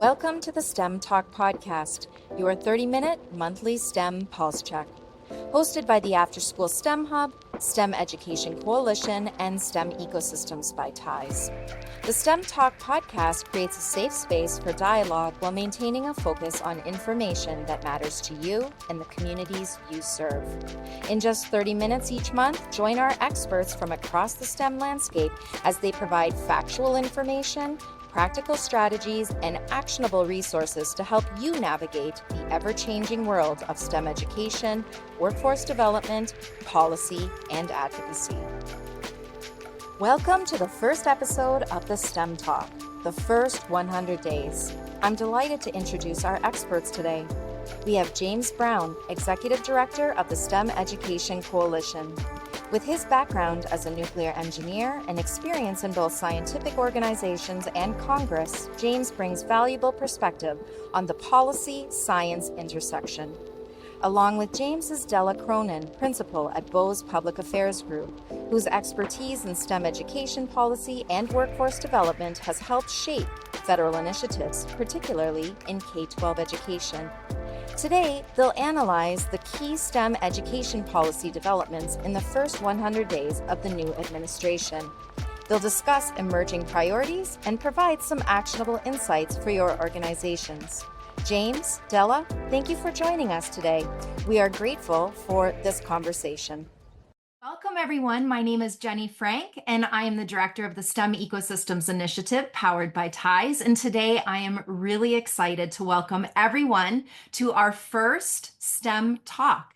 Welcome to the STEM Talk podcast, your 30-minute monthly STEM pulse check. Hosted by the Afterschool STEM Hub, STEM Education Coalition, and STEM Ecosystems by TIES. The STEM Talk podcast creates a safe space for dialogue while maintaining a focus on information that matters to you and the communities you serve. In just 30 minutes each month, join our experts from across the STEM landscape as they provide factual information, practical strategies, and actionable resources to help you navigate the ever-changing world of STEM education, workforce development, policy, and advocacy. Welcome to the first episode of the STEM Talk, the first 100 days. I'm delighted to introduce our experts today. We have James Brown, Executive Director of the STEM Education Coalition. With his background as a nuclear engineer and experience in both scientific organizations and Congress, James brings valuable perspective on the policy-science intersection. Along with James is Della Cronin, Principal at Bose Public Affairs Group, whose expertise in STEM education policy and workforce development has helped shape federal initiatives, particularly in K-12 education. Today, they'll analyze the key STEM education policy developments in the first 100 days of the new administration. They'll discuss emerging priorities and provide some actionable insights for your organizations. James, Della, thank you for joining us today. We are grateful for this conversation. Welcome, everyone. My name is Jenny Frank, and I am the director of the STEM Ecosystems Initiative powered by TIES. And today I am really excited to welcome everyone to our first STEM Talk.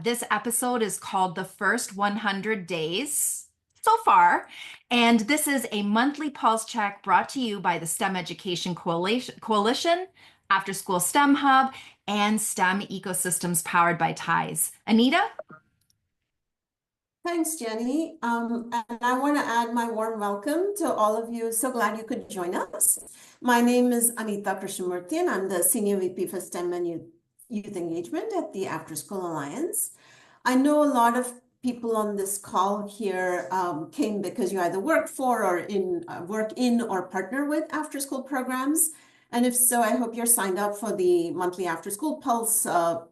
This episode is called The First 100 Days so far. And this is a monthly pulse check brought to you by the STEM Education Coalition, Afterschool STEM Hub, and STEM Ecosystems powered by TIES. Anita? Thanks, Jenny. And I want to add my warm welcome to all of you. So glad you could join us. My name is Anita Krishnamurthy, and I'm the Senior VP for STEM and Youth Engagement at the Afterschool Alliance. I know a lot of people on this call here came because you either work for or work in or partner with after-school programs. And if so, I hope you're signed up for the monthly After-School Pulse,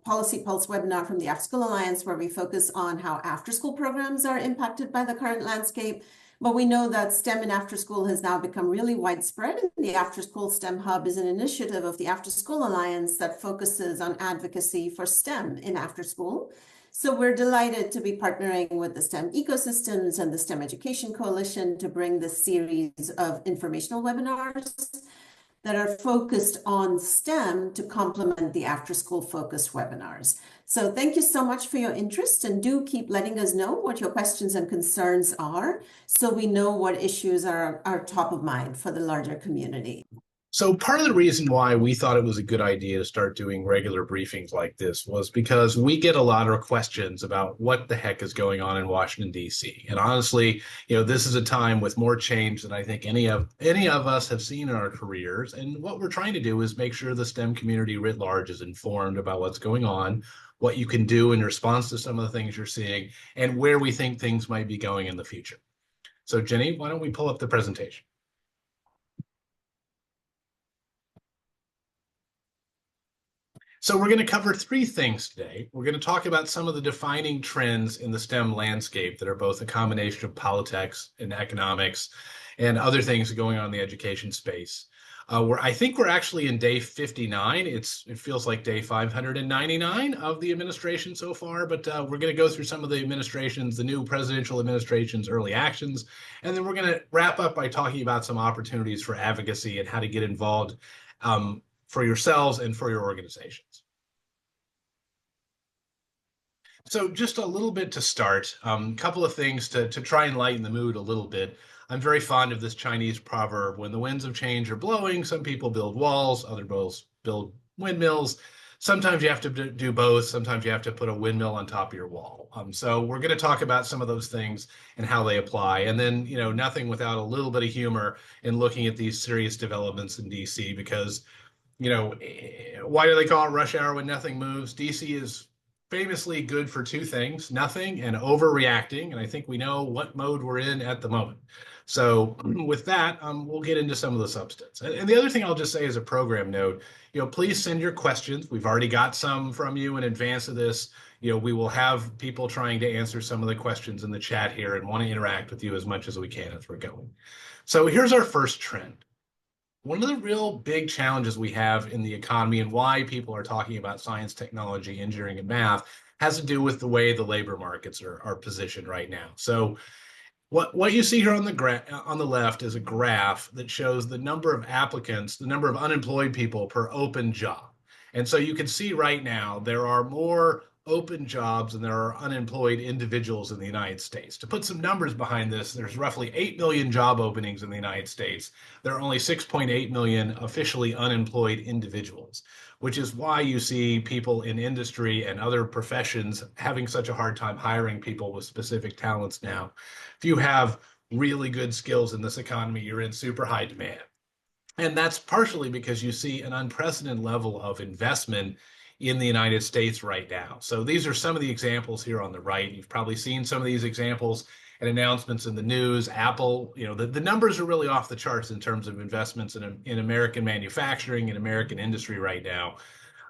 Policy Pulse webinar from the Afterschool Alliance, where we focus on how after-school programs are impacted by the current landscape. But we know that STEM in after-school has now become really widespread. The After-School STEM Hub is an initiative of the After-School Alliance that focuses on advocacy for STEM in after-school. So we're delighted to be partnering with the STEM Ecosystems and the STEM Education Coalition to bring this series of informational webinars that are focused on STEM to complement the after-school focused webinars. So thank you so much for your interest, and do keep letting us know what your questions and concerns are so we know what issues are top of mind for the larger community. So part of the reason why we thought it was a good idea to start doing regular briefings like this was because we get a lot of questions about what the heck is going on in Washington, D.C. And honestly, this is a time with more change than I think any of us have seen in our careers. And what we're trying to do is make sure the STEM community writ large is informed about what's going on, what you can do in response to some of the things you're seeing, and where we think things might be going in the future. So Jenny, why don't we pull up the presentation? So we're going to cover three things today. We're going to talk about some of the defining trends in the STEM landscape that are both a combination of politics and economics and other things going on in the education space. I think we're actually in day 59. It feels like day 599 of the administration so far, but we're going to go through some of the administration's, the new presidential administration's early actions, and then we're going to wrap up by talking about some opportunities for advocacy and how to get involved for yourselves and for your organizations. So just a little bit to start, a couple of things to try and lighten the mood a little bit. I'm very fond of this Chinese proverb, when the winds of change are blowing, some people build walls, other build windmills. Sometimes you have to do both. Sometimes you have to put a windmill on top of your wall. So we're going to talk about some of those things and how they apply. And then, nothing without a little bit of humor in looking at these serious developments in DC, because why do they call it rush hour when nothing moves? DC is famously good for two things: nothing and overreacting. And I think we know what mode we're in at the moment. So with that, we'll get into some of the substance. And the other thing I'll just say as a program note, please send your questions. We've already got some from you in advance of this. We will have people trying to answer some of the questions in the chat here and want to interact with you as much as we can as we're going. So here's our first trend. One of the real big challenges we have in the economy and why people are talking about science, technology, engineering, and math has to do with the way the labor markets are positioned right now. So what you see here on the left is a graph that shows the number of applicants, the number of unemployed people per open job. And so you can see right now there are more open jobs than there are unemployed individuals in the United States. To put some numbers behind this, there's roughly 8 million job openings in the United States. There are only 6.8 million officially unemployed individuals, which is why you see people in industry and other professions having such a hard time hiring people with specific talents now. If you have really good skills in this economy, you're in super high demand. And that's partially because you see an unprecedented level of investment in the United States right now. So these are some of the examples here on the right. You've probably seen some of these examples and announcements in the news. Apple, the numbers are really off the charts in terms of investments in American manufacturing and American industry right now.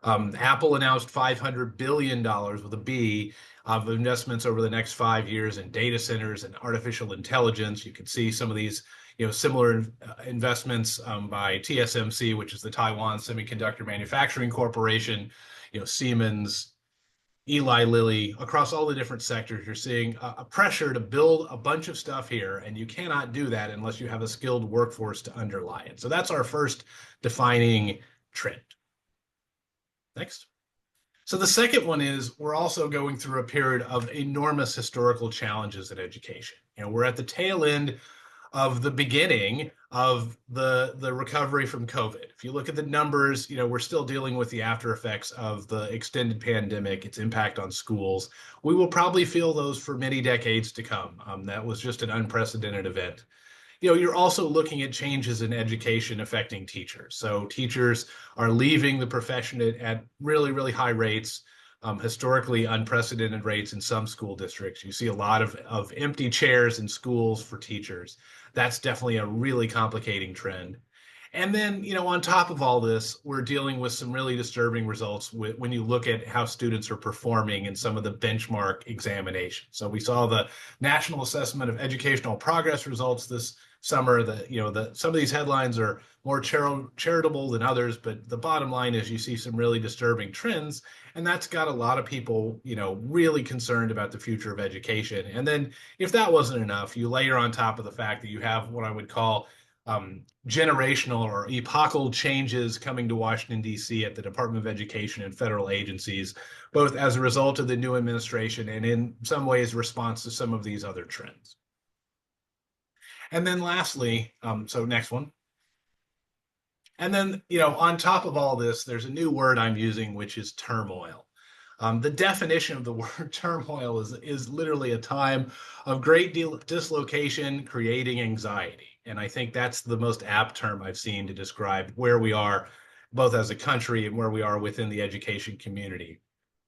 Apple announced $500 billion with a B of investments over the next 5 years in data centers and artificial intelligence. You can see some of these similar investments by TSMC, which is the Taiwan Semiconductor Manufacturing Corporation, Siemens, Eli Lilly, across all the different sectors. You're seeing a pressure to build a bunch of stuff here, and you cannot do that unless you have a skilled workforce to underlie it. So that's our first defining trend. Next. So the second one is we're also going through a period of enormous historical challenges in education. We're at the tail end of the beginning of the recovery from COVID. If you look at the numbers, we're still dealing with the after effects of the extended pandemic, its impact on schools. We will probably feel those for many decades to come. That was just an unprecedented event. You're also looking at changes in education affecting teachers. So teachers are leaving the profession at really, really high rates, historically unprecedented rates in some school districts. You see a lot of empty chairs in schools for teachers. That's definitely a really complicating trend. And then, on top of all this, we're dealing with some really disturbing results when you look at how students are performing in some of the benchmark examinations. So we saw the National Assessment of Educational Progress results this summer. Some of these headlines are more charitable than others, but the bottom line is you see some really disturbing trends, and that's got a lot of people, really concerned about the future of education. And then if that wasn't enough, you layer on top of the fact that you have what I would call generational or epochal changes coming to Washington, D.C. at the Department of Education and federal agencies, both as a result of the new administration and in some ways response to some of these other trends. And then lastly, so next one. And then, on top of all this, there's a new word I'm using, which is turmoil. The definition of the word turmoil is literally a time of great dislocation, creating anxiety. And I think that's the most apt term I've seen to describe where we are, both as a country and where we are within the education community.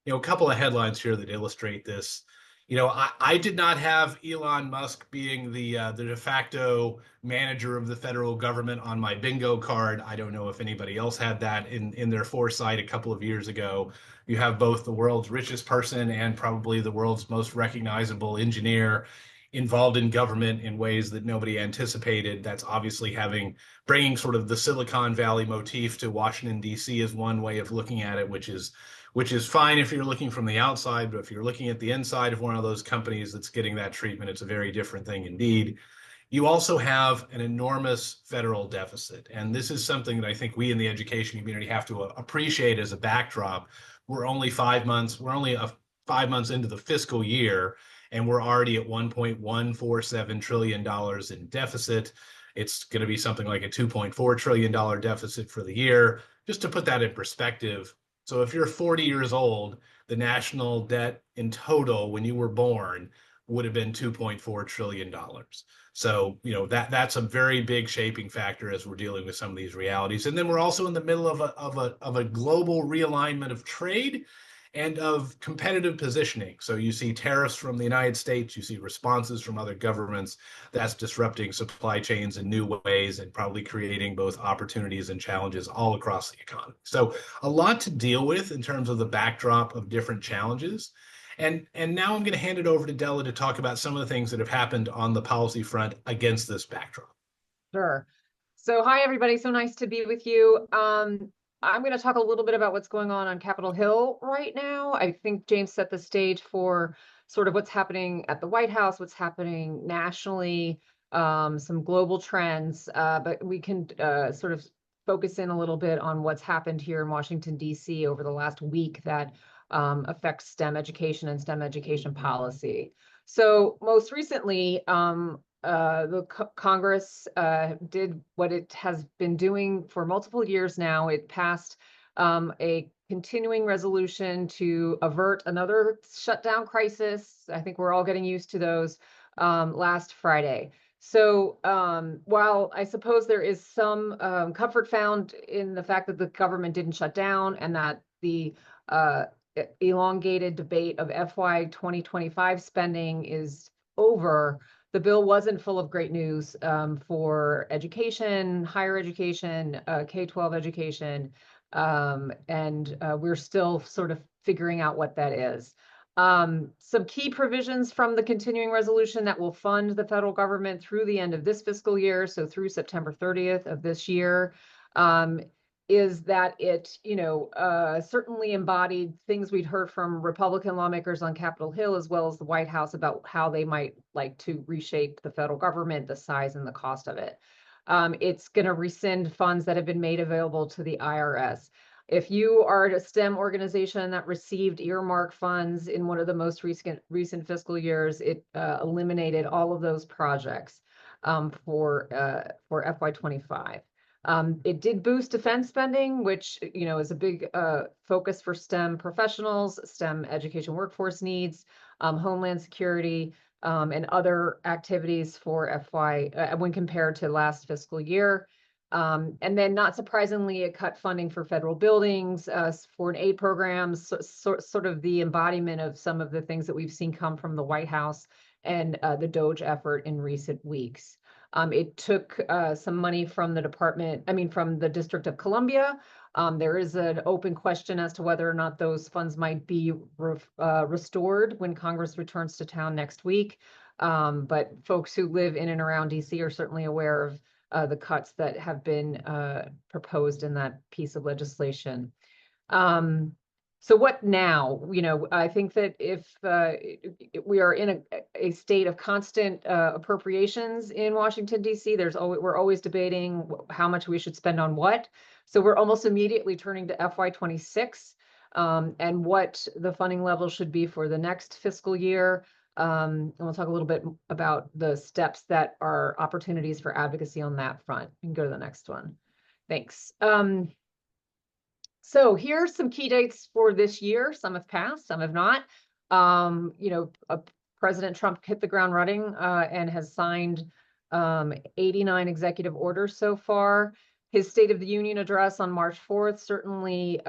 A couple of headlines here that illustrate this. I did not have Elon Musk being the de facto manager of the federal government on my bingo card. I don't know if anybody else had that in their foresight a couple of years ago. You have both the world's richest person and probably the world's most recognizable engineer involved in government in ways that nobody anticipated. That's obviously bringing sort of the Silicon Valley motif to Washington, D.C. is one way of looking at it, which is fine if you're looking from the outside, but if you're looking at the inside of one of those companies that's getting that treatment, it's a very different thing indeed. You also have an enormous federal deficit, and this is something that I think we in the education community have to appreciate as a backdrop. We're only 5 months into the fiscal year, and we're already at $1.147 trillion in deficit. It's going to be something like a $2.4 trillion deficit for the year. Just to put that in perspective, so if you're 40 years old, the national debt in total when you were born would have been $2.4 trillion. So, that's a very big shaping factor as we're dealing with some of these realities. And then we're also in the middle of a global realignment of trade. and of competitive positioning. So you see tariffs from the United States, you see responses from other governments. That's disrupting supply chains in new ways and probably creating both opportunities and challenges all across the economy. So a lot to deal with in terms of the backdrop of different challenges. And now I'm going to hand it over to Della to talk about some of the things that have happened on the policy front against this backdrop. Sure. So hi, everybody. So nice to be with you. I'm going to talk a little bit about what's going on Capitol Hill right now. I think James set the stage for sort of what's happening at the White House, what's happening nationally, some global trends, but we can sort of focus in a little bit on what's happened here in Washington, D.C. over the last week that affects STEM education and STEM education policy. So most recently, Congress did what it has been doing for multiple years now. It passed a continuing resolution to avert another shutdown crisis. I think we're all getting used to those last Friday. So while I suppose there is some comfort found in the fact that the government didn't shut down and that the elongated debate of FY 2025 spending is over, the bill wasn't full of great news for education, higher education, K-12 education, and we're still sort of figuring out what that is. Some key provisions from the continuing resolution that will fund the federal government through the end of this fiscal year, so through September 30th of this year, is that it, certainly embodied things we'd heard from Republican lawmakers on Capitol Hill, as well as the White House, about how they might like to reshape the federal government, the size and the cost of it. It's going to rescind funds that have been made available to the IRS. If you are a STEM organization that received earmark funds in one of the most recent fiscal years, it eliminated all of those projects for FY25. It did boost defense spending, which, is a big focus for STEM professionals, STEM education workforce needs, homeland security, and other activities for FY when compared to last fiscal year. And then, not surprisingly, it cut funding for federal buildings, foreign aid programs, sort of the embodiment of some of the things that we've seen come from the White House and the DOGE effort in recent weeks. It took some money from from the District of Columbia. There is an open question as to whether or not those funds might be restored when Congress returns to town next week. But folks who live in and around DC are certainly aware of the cuts that have been proposed in that piece of legislation. So what now? I think that if we are in a state of constant appropriations in Washington, D.C., we're always debating how much we should spend on what. So we're almost immediately turning to FY26 and what the funding level should be for the next fiscal year. And we'll talk a little bit about the steps that are opportunities for advocacy on that front. You can go to the next one. Thanks. So here's some key dates for this year. Some have passed, some have not. President Trump hit the ground running and has signed 89 executive orders so far. His State of the Union address on March 4th certainly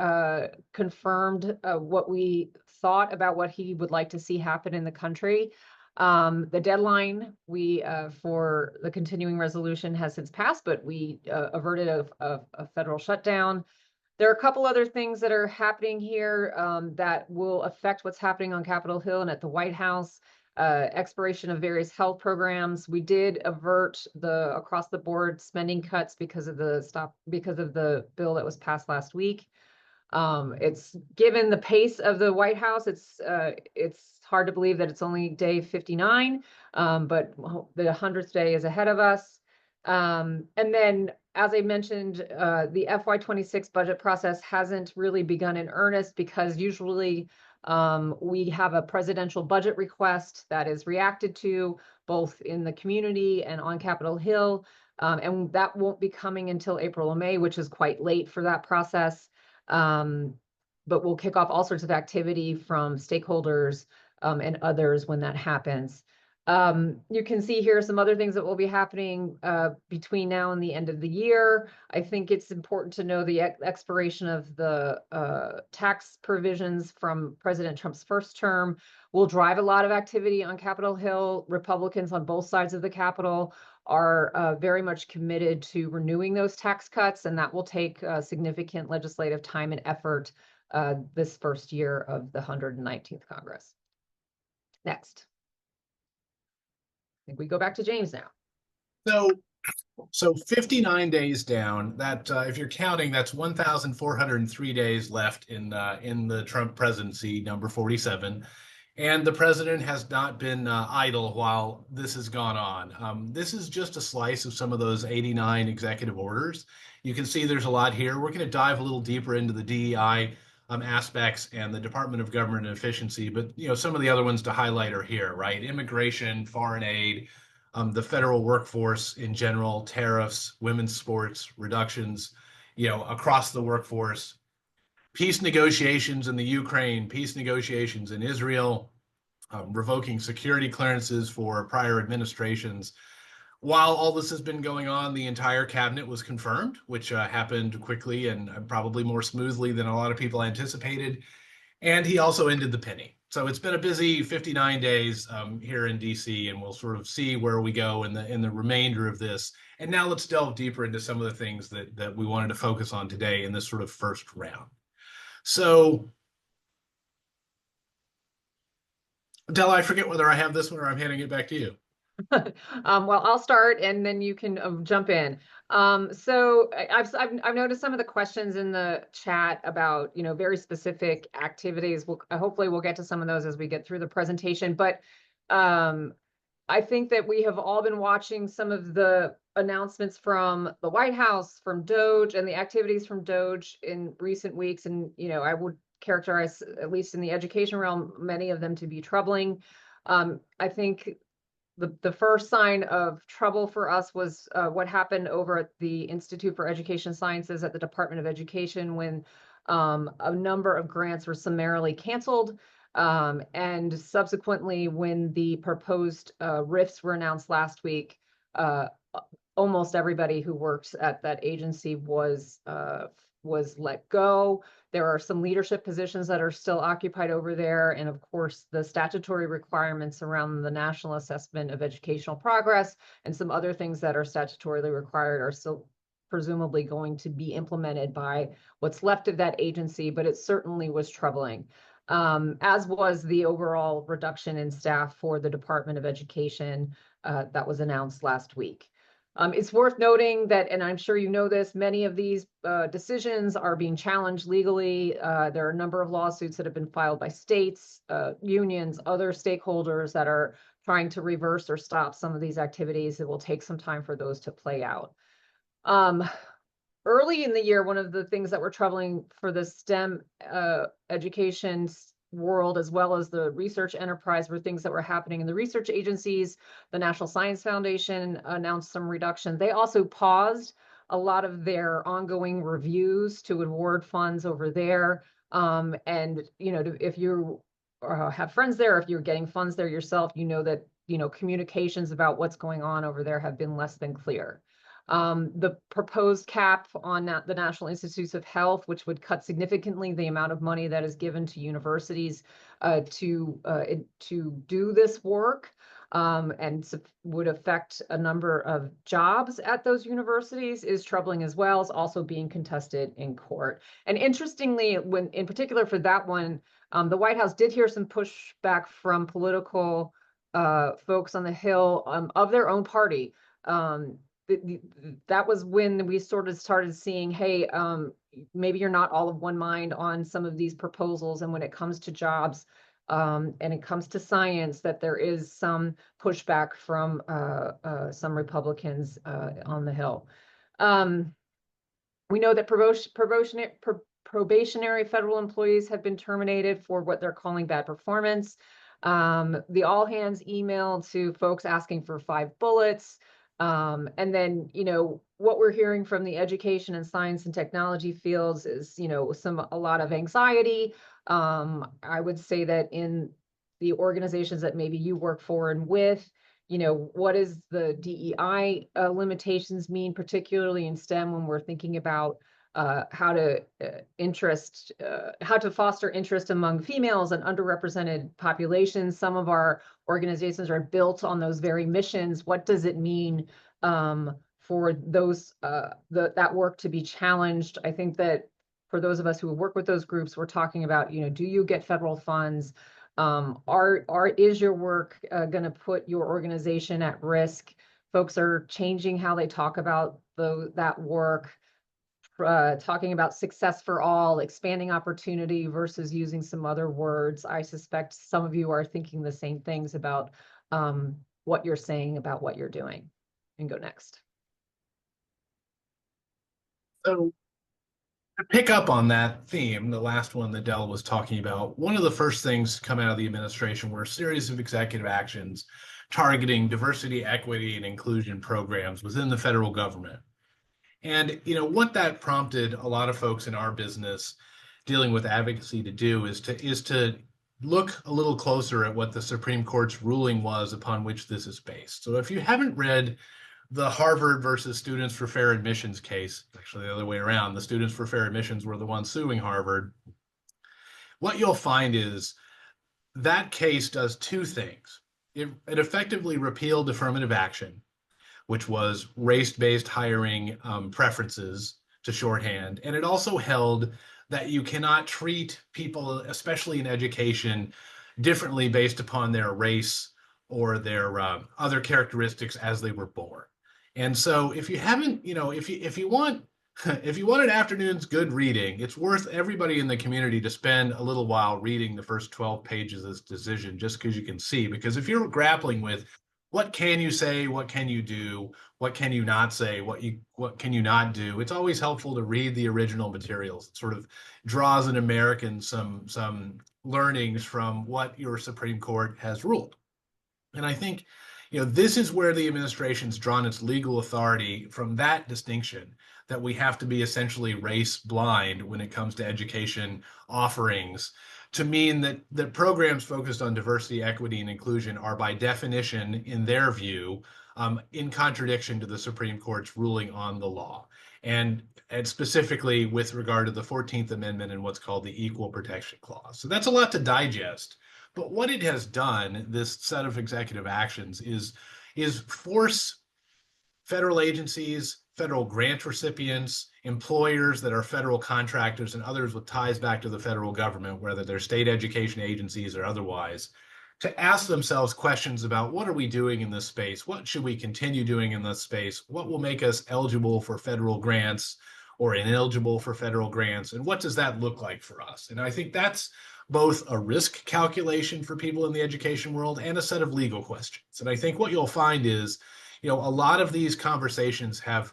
confirmed what we thought about what he would like to see happen in the country. The deadline for the continuing resolution has since passed, but we averted a federal shutdown. There are a couple other things that are happening here that will affect what's happening on Capitol Hill and at the White House. Expiration of various health programs. We did avert the across the board spending cuts because of the bill that was passed last week. It's given the pace of the White House, it's hard to believe that it's only day 59, but the 100th day is ahead of us. And then, as I mentioned, the FY26 budget process hasn't really begun in earnest because usually we have a presidential budget request that is reacted to both in the community and on Capitol Hill. And that won't be coming until April or May, which is quite late for that process. But we'll kick off all sorts of activity from stakeholders and others when that happens. You can see here some other things that will be happening between now and the end of the year. I think it's important to know the expiration of the tax provisions from President Trump's first term will drive a lot of activity on Capitol Hill. Republicans on both sides of the Capitol are very much committed to renewing those tax cuts, and that will take significant legislative time and effort this first year of the 119th Congress. Next. I think we go back to James now. So 59 days down, that if you're counting, that's 1,403 days left in the Trump presidency, number 47. And the president has not been idle while this has gone on. This is just a slice of some of those 89 executive orders. You can see there's a lot here. We're going to dive a little deeper into the DEI aspects and the Department of Government Efficiency, but some of the other ones to highlight are here, right? Immigration, foreign aid, the federal workforce in general, tariffs, women's sports, reductions, across the workforce, peace negotiations in the Ukraine, peace negotiations in Israel, revoking security clearances for prior administrations. While all this has been going on, the entire cabinet was confirmed, which happened quickly and probably more smoothly than a lot of people anticipated. And he also ended the penny. So it's been a busy 59 days here in DC, and we'll sort of see where we go in the remainder of this. And now let's delve deeper into some of the things that we wanted to focus on today in this sort of first round. So, Della, I forget whether I have this one or I'm handing it back to you. Well, I'll start and then you can jump in. So I've noticed some of the questions in the chat about very specific activities. Hopefully we'll get to some of those as we get through the presentation. But I think that we have all been watching some of the announcements from the White House, from DOGE, and the activities from DOGE in recent weeks. And I would characterize, at least in the education realm, many of them to be troubling. I think the first sign of trouble for us was what happened over at the Institute for Education Sciences at the Department of Education when a number of grants were summarily canceled. And subsequently, when the proposed RIFs were announced last week, almost everybody who works at that agency was let go. There are some leadership positions that are still occupied over there. And of course, the statutory requirements around the National Assessment of Educational Progress and some other things that are statutorily required are still presumably going to be implemented by what's left of that agency, but it certainly was troubling, as was the overall reduction in staff for the Department of Education that was announced last week. It's worth noting that, and I'm sure you know this, many of these decisions are being challenged legally. There are a number of lawsuits that have been filed by states, unions, other stakeholders that are trying to reverse or stop some of these activities. It will take some time for those to play out. Early in the year, one of the things that were troubling for the STEM education world, as well as the research enterprise, were things that were happening in the research agencies. The National Science Foundation announced some reduction. They also paused a lot of their ongoing reviews to award funds over there. And if you have friends there, if you're getting funds there yourself, that communications about what's going on over there have been less than clear. The proposed cap on the National Institutes of Health, which would cut significantly the amount of money that is given to universities to do this work, and would affect a number of jobs at those universities, is troubling as well. It's also being contested in court. And interestingly, when in particular for that one, the White House did hear some pushback from political folks on the Hill of their own party. That was when we sort of started seeing, hey, maybe you're not all of one mind on some of these proposals. And when it comes to jobs and it comes to science, that there is some pushback from some Republicans on the Hill. We know that probationary federal employees have been terminated for what they're calling bad performance. The all hands email to folks asking for 5 bullets. And then, what we're hearing from the education and science and technology fields is, a lot of anxiety. I would say that in the organizations that maybe you work for and with. What does the DEI limitations mean, particularly in STEM, when we're thinking about how to foster interest among females and underrepresented populations. Some of our organizations are built on those very missions. What does it mean for those that work to be challenged? I think that for those of us who work with those groups, we're talking about, do you get federal funds? Is your work going to put your organization at risk? Folks are changing how they talk about that work. Talking about success for all, expanding opportunity versus using some other words. I suspect some of you are thinking the same things about what you're saying about what you're doing. And go next. So to pick up on that theme, the last one that Della was talking about, one of the first things to come out of the administration were a series of executive actions targeting diversity, equity, and inclusion programs within the federal government. And what that prompted a lot of folks in our business dealing with advocacy to do is to look a little closer at what the Supreme Court's ruling was upon which this is based. So if you haven't read the Harvard versus Students for Fair Admissions case, actually the other way around, the Students for Fair Admissions were the ones suing Harvard, what you'll find is that case does two things. It effectively repealed affirmative action, which was race-based hiring preferences to shorthand. And it also held that you cannot treat people, especially in education, differently based upon their race or their other characteristics as they were born. And so if you haven't, if you want an afternoon's good reading, it's worth everybody in the community to spend a little while reading the first 12 pages of this decision, just because you can see. Because if you're grappling with what can you say, what can you do, what can you not say, what can you not do, it's always helpful to read the original materials. It sort of draws an American some learnings from what your Supreme Court has ruled. And I think this is where the administration's drawn its legal authority from that distinction, that we have to be essentially race blind when it comes to education offerings, to mean that programs focused on diversity, equity, and inclusion are by definition, in their view, in contradiction to the Supreme Court's ruling on the law. And specifically with regard to the 14th Amendment and what's called the Equal Protection Clause. So that's a lot to digest. But what it has done, this set of executive actions, is force federal agencies, federal grant recipients, employers that are federal contractors, and others with ties back to the federal government, whether they're state education agencies or otherwise, to ask themselves questions about what are we doing in this space? What should we continue doing in this space? What will make us eligible for federal grants or ineligible for federal grants? And what does that look like for us? And I think that's both a risk calculation for people in the education world and a set of legal questions. And I think what you'll find is, a lot of these conversations have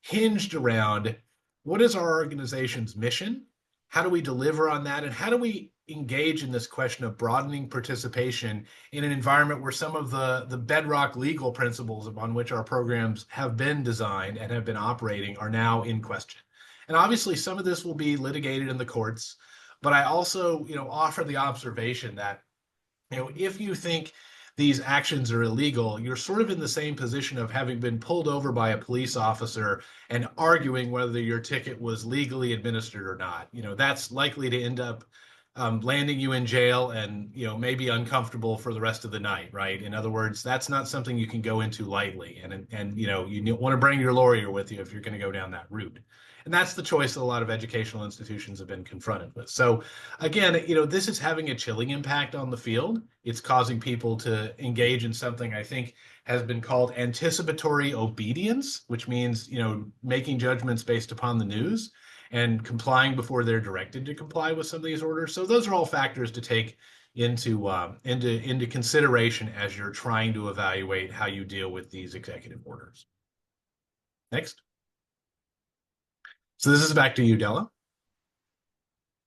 hinged around what is our organization's mission? How do we deliver on that? And how do we engage in this question of broadening participation in an environment where some of the bedrock legal principles upon which our programs have been designed and have been operating are now in question? And obviously some of this will be litigated in the courts, but I also, offer the observation that, if you think these actions are illegal, you're sort of in the same position of having been pulled over by a police officer and arguing whether your ticket was legally administered or not. That's likely to end up landing you in jail and, maybe uncomfortable for the rest of the night, right? In other words, that's not something you can go into lightly. And you want to bring your lawyer with you if you're going to go down that route. And that's the choice that a lot of educational institutions have been confronted with. So again, this is having a chilling impact on the field. It's causing people to engage in something I think has been called anticipatory obedience, which means, making judgments based upon the news and complying before they're directed to comply with some of these orders. So those are all factors to take into consideration as you're trying to evaluate how you deal with these executive orders. Next. So this is back to you, Della.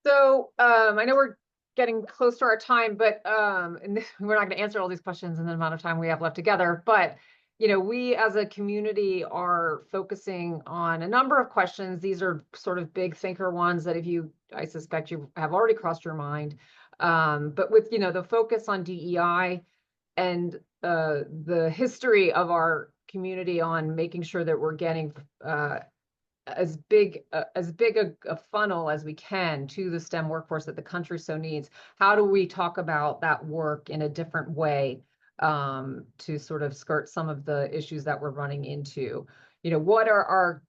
So I know we're getting close to our time, but and we're not going to answer all these questions in the amount of time we have left together. But we as a community are focusing on a number of questions. These are sort of big thinker ones that I suspect you have already crossed your mind. But with, the focus on DEI and the history of our community on making sure that we're getting as big a funnel as we can to the STEM workforce that the country so needs. How do we talk about that work in a different way to sort of skirt some of the issues that we're running into? What are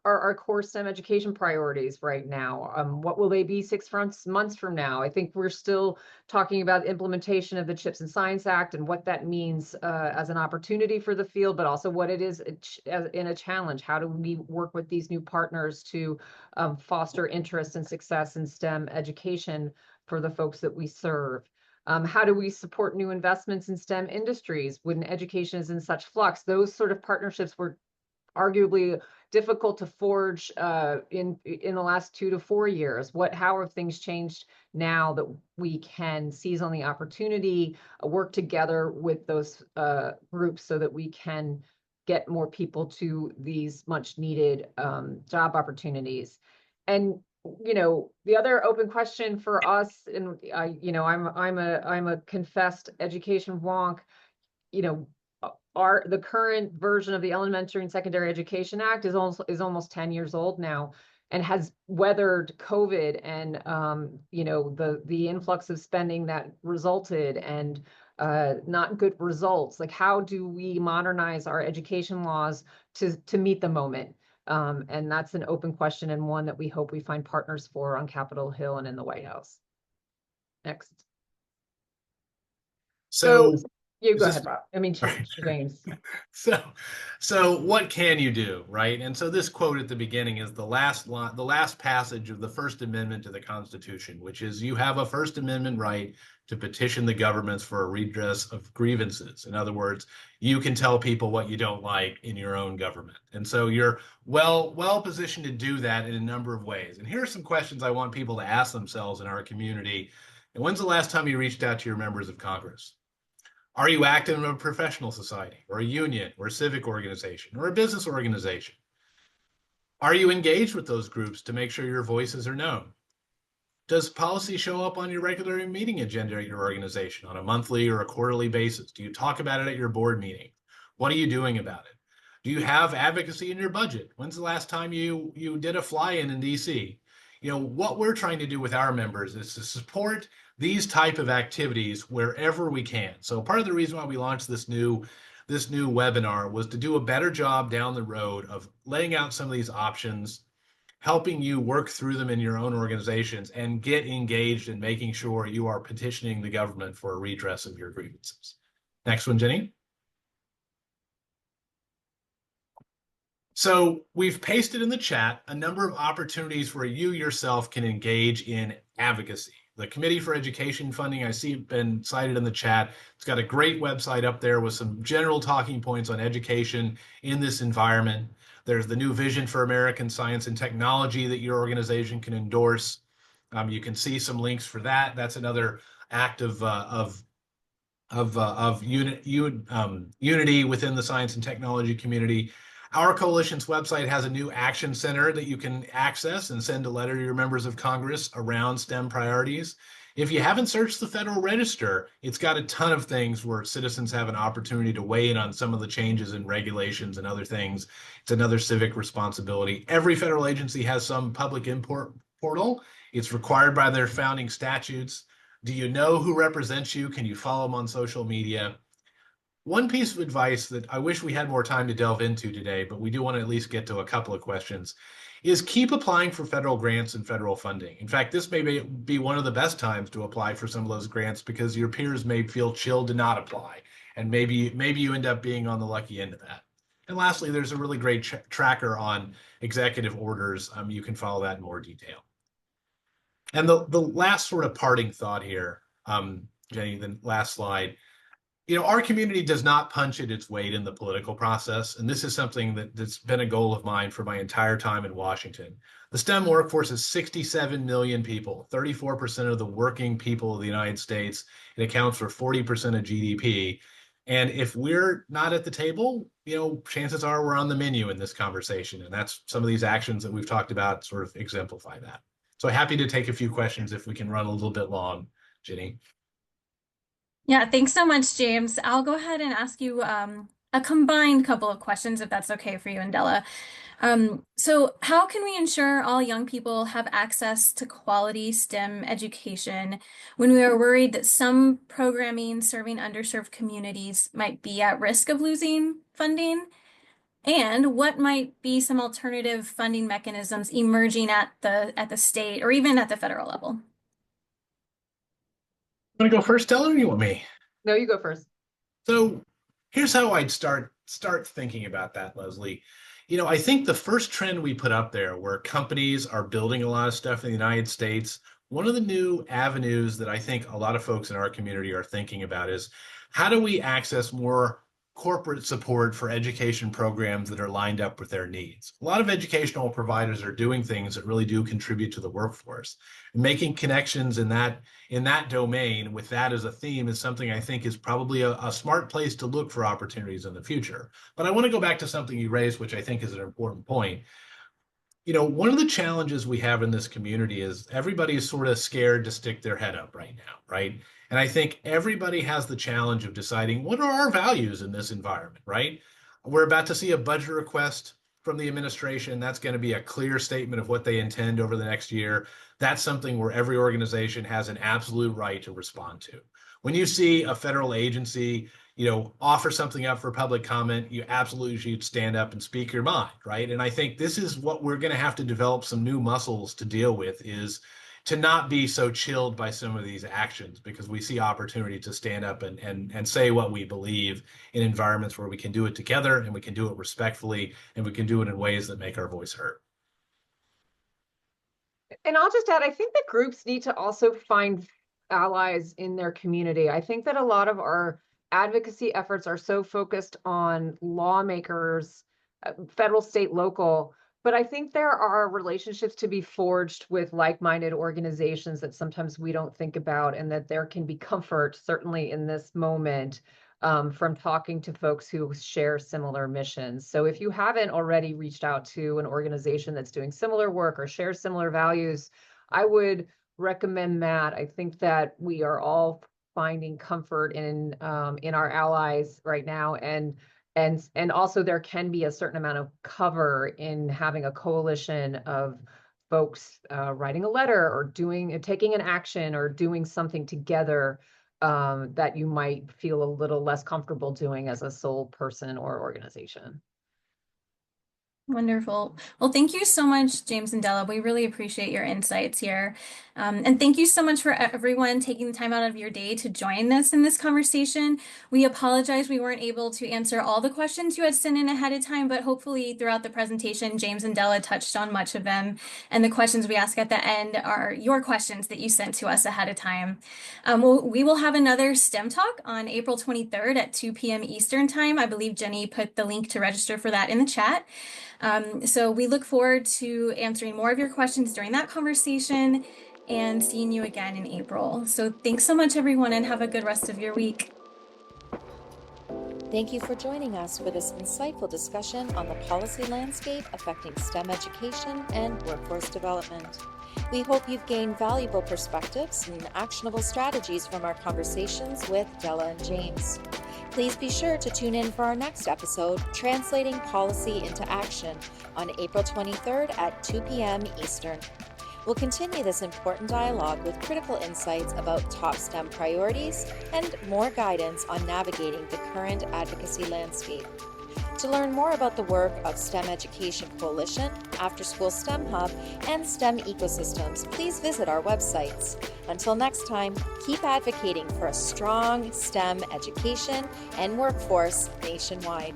our core STEM education priorities right now? What will they be 6 months from now? I think we're still talking about implementation of the CHIPS and Science Act and what that means as an opportunity for the field, but also what it is in a challenge. How do we work with these new partners to foster interest and success in STEM education for the folks that we serve? How do we support new investments in STEM industries when education is in such flux? Those sort of partnerships were arguably difficult to forge in the last 2 to 4 years. How have things changed now that we can seize on the opportunity, work together with those groups so that we can get more people to these much needed job opportunities? And the other open question for us, and I'm a confessed education wonk, the current version of the Elementary and Secondary Education Act is almost 10 years old now, and has weathered COVID and the influx of spending that resulted, and not good results. Like, how do we modernize our education laws to meet the moment? And that's an open question, and one that we hope we find partners for on Capitol Hill and in the White House. Next. So You go ahead, Rob. I mean, Right. James. So what can you do, right? And so this quote at the beginning is the last passage of the First Amendment to the Constitution, which is, you have a First Amendment right to petition the governments for a redress of grievances. In other words, you can tell people what you don't like in your own government. And so you're well positioned to do that in a number of ways. And here are some questions I want people to ask themselves in our community. And when's the last time you reached out to your members of Congress? Are you active in a professional society, or a union, or a civic organization, or a business organization? Are you engaged with those groups to make sure your voices are known? Does policy show up on your regular meeting agenda at your organization on a monthly or a quarterly basis? Do you talk about it at your board meeting? What are you doing about it? Do you have advocacy in your budget? When's the last time you did a fly-in DC? What we're trying to do with our members is to support these type of activities wherever we can. So part of the reason why we launched this new webinar was to do a better job down the road of laying out some of these options, helping you work through them in your own organizations, and get engaged in making sure you are petitioning the government for a redress of your grievances. Next one, Jenny. So we've pasted in the chat a number of opportunities where you yourself can engage in advocacy. The Committee for Education Funding, I see been cited in the chat. It's got a great website up there with some general talking points on education in this environment. There's the new Vision for American Science and Technology that your organization can endorse. You can see some links for that. That's another act of unity within the science and technology community. Our coalition's website has a new action center that you can access and send a letter to your members of Congress around STEM priorities. If you haven't searched the Federal Register, it's got a ton of things where citizens have an opportunity to weigh in on some of the changes in regulations and other things. It's another civic responsibility. Every federal agency has some public input portal. It's required by their founding statutes. Do you know who represents you? Can you follow them on social media? One piece of advice that I wish we had more time to delve into today, but we do want to at least get to a couple of questions, is keep applying for federal grants and federal funding. In fact, this may be one of the best times to apply for some of those grants, because your peers may feel chilled to not apply, and maybe you end up being on the lucky end of that. And lastly, there's a really great tracker on executive orders. You can follow that in more detail. And the last sort of parting thought here, Jenny, the last slide. Our community does not punch at its weight in the political process, and this is something that's been a goal of mine for my entire time in Washington. The STEM workforce is 67 million people, 34% of the working people of the United States. It accounts for 40% of GDP. And if we're not at the table, chances are we're on the menu in this conversation. And that's some of these actions that we've talked about sort of exemplify that. So happy to take a few questions if we can run a little bit long, Ginny. Yeah, thanks so much, James. I'll go ahead and ask you a combined couple of questions, if that's okay for you and Della. So how can we ensure all young people have access to quality STEM education when we are worried that some programming serving underserved communities might be at risk of losing funding? And what might be some alternative funding mechanisms emerging at the state or even at the federal level? Want to go first, Della, or you want me? No, you go first. So here's how I'd start thinking about that, Leslie. I think the first trend we put up there where companies are building a lot of stuff in the United States, one of the new avenues that I think a lot of folks in our community are thinking about is how do we access more corporate support for education programs that are lined up with their needs. A lot of educational providers are doing things that really do contribute to the workforce. And making connections in that domain with that as a theme is something I think is probably a smart place to look for opportunities in the future. But I want to go back to something you raised, which I think is an important point. One of the challenges we have in this community is everybody is sort of scared to stick their head up right now, right? And I think everybody has the challenge of deciding what are our values in this environment, right? We're about to see a budget request from the administration. That's going to be a clear statement of what they intend over the next year. That's something where every organization has an absolute right to respond to. When you see a federal agency offer something up for public comment, you absolutely should stand up and speak your mind, right? And I think this is what we're going to have to develop some new muscles to deal with, is to not be so chilled by some of these actions, because we see opportunity to stand up and say what we believe in environments where we can do it together and we can do it respectfully and we can do it in ways that make our voice heard. And I'll just add, I think that groups need to also find allies in their community. I think that a lot of our advocacy efforts are so focused on lawmakers, federal, state, local, but I think there are relationships to be forged with like-minded organizations that sometimes we don't think about, and that there can be comfort, certainly in this moment, from talking to folks who share similar missions. So if you haven't already reached out to an organization that's doing similar work or shares similar values, I would recommend that. I think that we are all finding comfort in our allies right now, and also there can be a certain amount of cover in having a coalition of folks writing a letter or taking an action or doing something together that you might feel a little less comfortable doing as a sole person or organization. Wonderful. Well, thank you so much, James and Della. We really appreciate your insights here. And thank you so much for everyone taking the time out of your day to join us in this conversation. We apologize we weren't able to answer all the questions you had sent in ahead of time, but hopefully throughout the presentation, James and Della touched on much of them. And the questions we ask at the end are your questions that you sent to us ahead of time. We will have another STEM Talk on April 23rd at 2 p.m. Eastern Time. I believe Jenny put the link to register for that in the chat. So we look forward to answering more of your questions during that conversation and seeing you again in April. So thanks so much, everyone, and have a good rest of your week. Thank you for joining us for this insightful discussion on the policy landscape affecting STEM education and workforce development. We hope you've gained valuable perspectives and actionable strategies from our conversations with Della and James. Please be sure to tune in for our next episode, Translating Policy into Action, on April 23rd at 2 p.m. Eastern. We'll continue this important dialogue with critical insights about top STEM priorities and more guidance on navigating the current advocacy landscape. To learn more about the work of STEM Education Coalition, Afterschool STEM Hub, and STEM ecosystems, please visit our websites. Until next time, keep advocating for a strong STEM education and workforce nationwide.